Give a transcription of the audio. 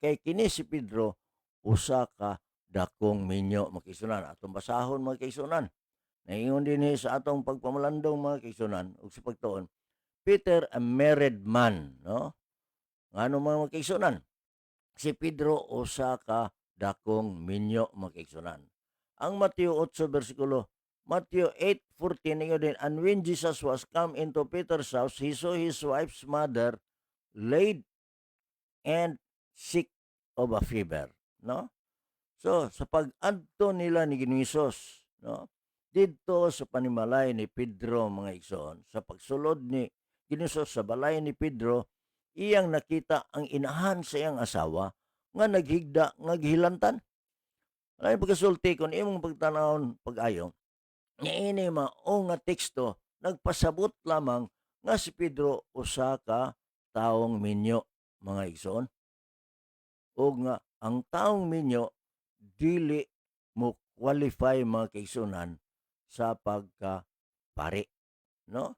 kay kini si Pedro usa ka dakong minyo mga kaigsunan. Atong basahon mga kaigsunan. Naingon dinhi sa atong pagpamalandong mga kaigsunan ug sa pagtuon, Peter a married man, no? Ngano mga kaigsunan? Si Pedro usa ka dakong minyo mga kaigsunan. Ang Mateo 8 bersikulo Matthew 8:14 ninyo din, and when Jesus was come into Peter's house, he saw his wife's mother laid and sick of a fever, no? So, sa pag-adto nila ni Ginisos, no? Didto sa panimalay ni Pedro mga igsoon, sa pagsulod ni Ginisos sa balay ni Pedro, iyang nakita ang inahan sa iyang asawa nga naghigda nga gihilantan. Ay pagkasulti kon imong pagtanawon pag-ayo, niini mao nga teksto nagpasabot lamang nga si Pedro usa ka taong minyo mga igsoon, ug nga ang taong minyo dili mo qualify mga kaigsunan sa pagka pari, no?